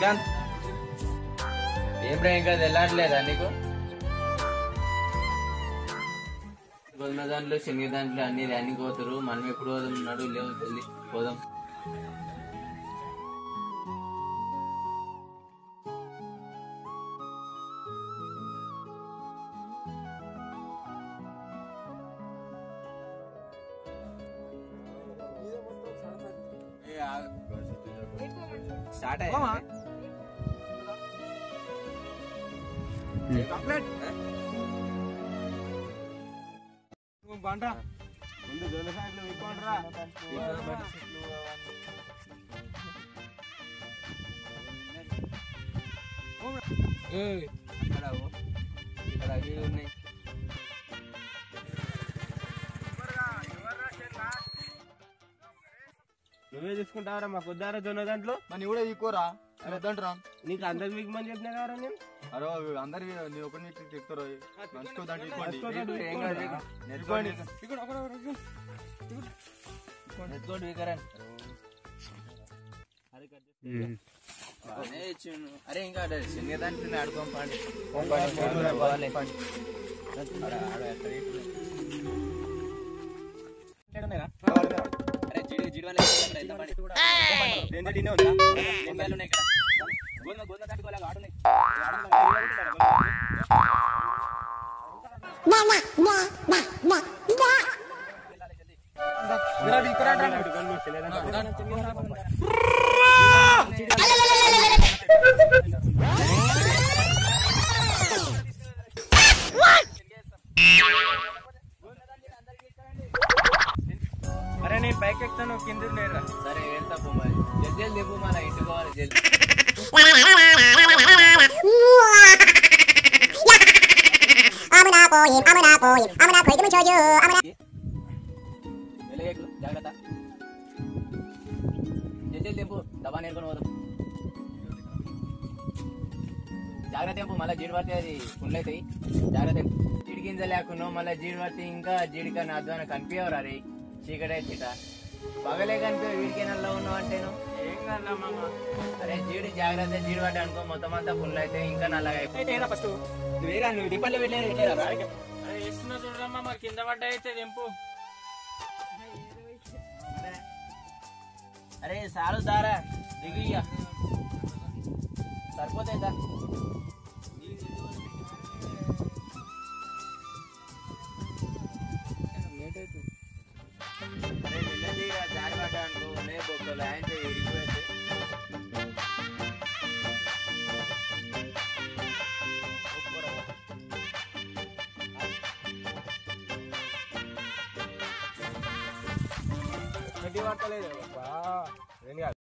శ్రీకాంత్ ఏం రా ఇంకా వెళ్ళట్లేదా నీకు? గోధుమ దాంట్లో శనగ దాంట్లో అన్ని పోతారు. మనం ఎప్పుడు పోదాం? నడు లేవు వెళ్ళి పోదాం. స్టార్ట్ అయ్యా బంట ముందు జొన్న సాయంత్రం ఎక్కువంటరా ఇక్కడ అవి ఉన్నాయి. నువ్వే తీసుకుంటావరా? మాకు వద్దారా జొన్న దాంట్లో? మరి కూడా తీకోరా వద్దంటరా. నీకు అందరికి మీకు మంది చెప్పినా కదా నేను. అరే అందరి నీ ఒకటి చెప్తారు అరే ఇంకా శనగ దాంట్లో ఆడుకోండి. అరే జిడి వల్ల అరే నేను పైకి ఎక్కుతాను కింద లేరా? సరే వెళ్తా పోవాలి. జల్దీ లేపు మన ఇంటికి పోవాలి. జల్దీ జాగ్రత్త. జల్దీ తెంపు దబా నేర్కొని పోదాం. జాగ్రత్త తెంపు మళ్ళీ జీడి పడితే అది పుండ్లవుతాయి. జాగ్రత్త జీడి గింజ లేకున్నావు మళ్ళీ జీడి పడితే ఇంకా జీడికన్నా అద్వాన కనిపించవరా రే. చీకటే చీట పగలే కనిపించవు. వీడికి నల్ల ఉన్నావు అంటే ఏం కాదా మామ? అరే జీడి జాగ్రత్త. జీడి పట్టి అనుకో మొత్తం అంతా పుండ్లు అయితే ఇంకా నల్లగా అయిపోయి. ఫస్ట్ వేరా నువ్వు డిపల్లో పెట్టలేరా? అరే వేస్తున్నా చూడమ్మా. మరి కింద పడ్డా అయితే తెంపు. అరే సారు దారా దిగు ఇక సరిపోతాయిదా. అరే నిన్నది జారి పడ్డా అనుకో నే బొక్కలు ఆయన ఇరిగిపోతే. గట్టి పట్టలేదు ఏం కాదు.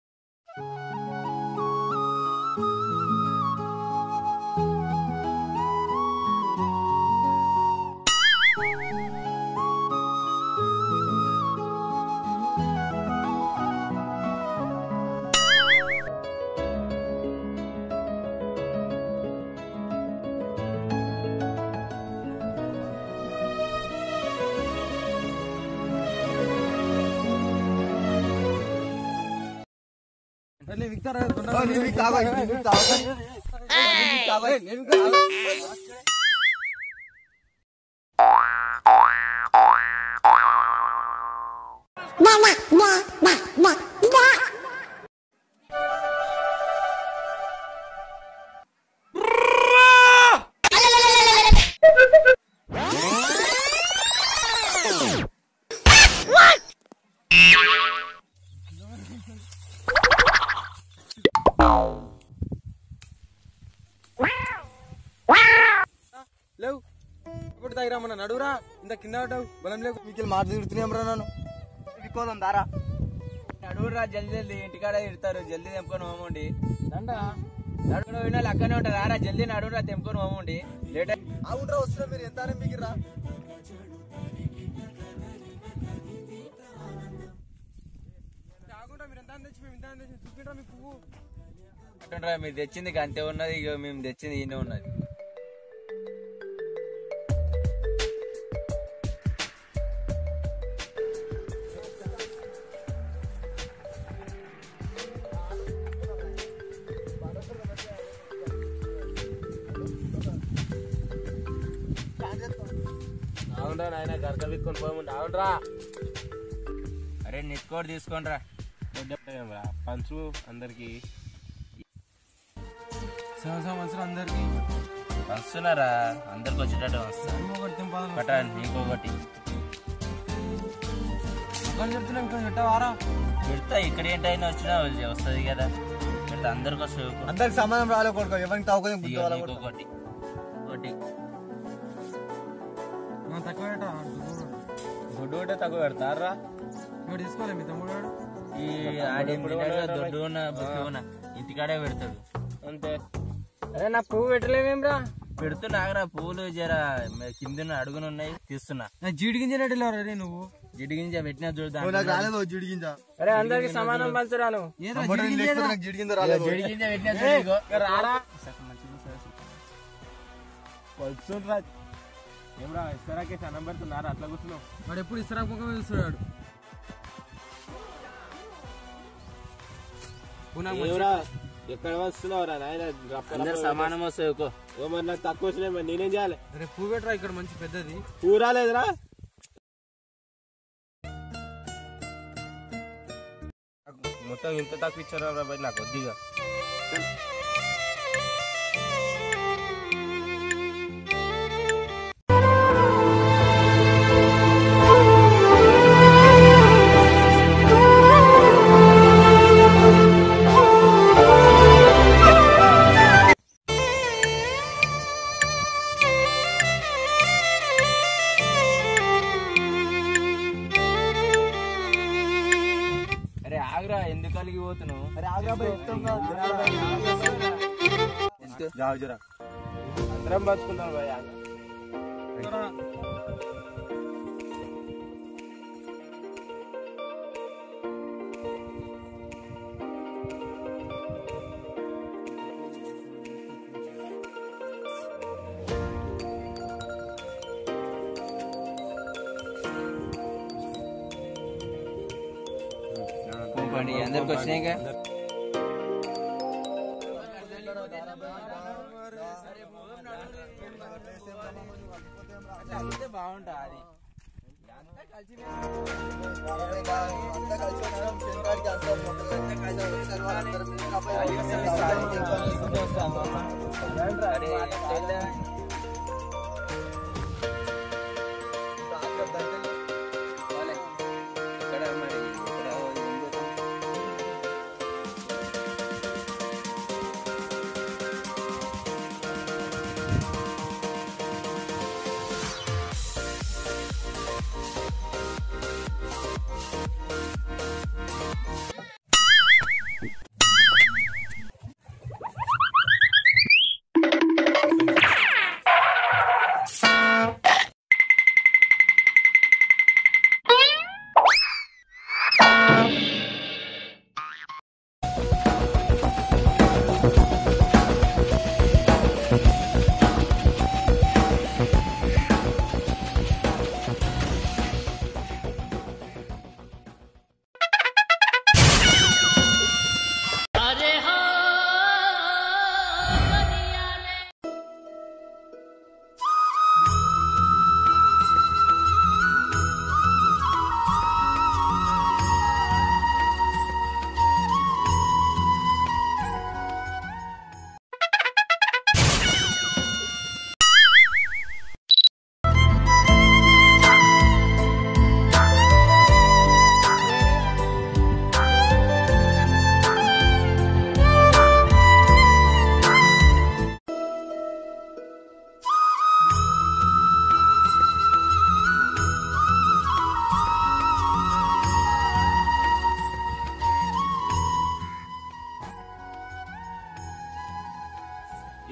లేవు ఇప్పుడు తగిరామన్నా నడువురా. ఇంత కింద పడ్డావు బలం లేవు. మీకు మాట తిడుతున్నాం నన్ను. ఇదికోదాం దారా. నడువురా జల్దీ జల్దీ. ఇంటికాడ తిడతారు. జల్దీ తెంపుకొని పోమండి. నడువులో వినాలి అక్కడనే ఉంటారు. రారా జల్దీ నడువురా తెంపుకొని పోమండి. లేట్ అవునరా వస్తున్నా. మీరు ఎంత మిగిరా మీరు ఎంత తెచ్చి మేము ఇంత చూపించరా మీ పువ్వు. అట్టుండ్రా మీరు తెచ్చింది అంతే ఉన్నది. ఇక మేము తెచ్చింది ఈయనే ఉన్నది. నాయన గరక విక్కొని పోయి ఆగరా. అరే నెత్కోటి తీసుకోండి రా. పంచు అందరికి సంవత్సరం అందరికి వస్తున్నారా? అందరికి వచ్చేటట్టు వస్తా. పట్టా నీకొకటి చెప్తున్నా ఇంకా పెట్టవారా? పెడతా. ఇక్కడ ఏంటైనా వచ్చినా వస్తుంది కదా. పెడతా అందరికి వస్తుంది. అందరికి సమానం రాలే కొడుకు, ఎవరికి తాగుతుంది నీకొకటి ఒకటి తక్కువ గుడ్డు కూడా తక్కువ పెడతారా? తీసుకోవాలి మీ తమ్ముడు ఈ దొడ్డు ఇంటికాడే పెడతాడు అంతే. అరే నా పువ్వు పెట్టలేమేమ్రా? పెడుతున్నా ఆగరా. పువ్వులు జర కింద అడుగునున్నాయి తీస్తున్నా. జీడి గింజ రే నువ్వు. జిడ్డు గింజ పెట్టినా చూడదా. జీడి గింజ అరే అందరికి సమానం పంచరాను. జీడి గింజ రాలేదు. జిడ్డు గింజ పెట్టినా రారా ఏమరా ఇస్తారాకే సన్నం పెడుతున్నారా? అట్లా కూర్చున్నావు. వాడు ఎప్పుడు ఇస్తారా ముఖం చూస్తున్నాడు. ఎక్కడ వస్తున్నావురా నాయన? సమానం వస్తాయి. మరి నాకు తక్కువ వచ్చినాయి, మరి నేనేం చేయాలి? రేపు పువ్వు పెట్టరా ఇక్కడ మంచి పెద్దది. పువ్వు రాలేదురా? మొత్తం ఇంత తక్కువ ఇచ్చారా బాయ్? నాకు వద్దిగా. ఆగ్రా ఎందుకు కలిగి పోతున్నావు? అందరం పంచుకుందాం భయ. అందరికి వచ్చినాయి. బాగుంటుంది.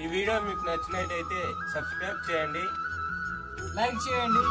ఈ వీడియో మీకు నచ్చినట్టయితే సబ్స్క్రైబ్ చేయండి, లైక్ చేయండి.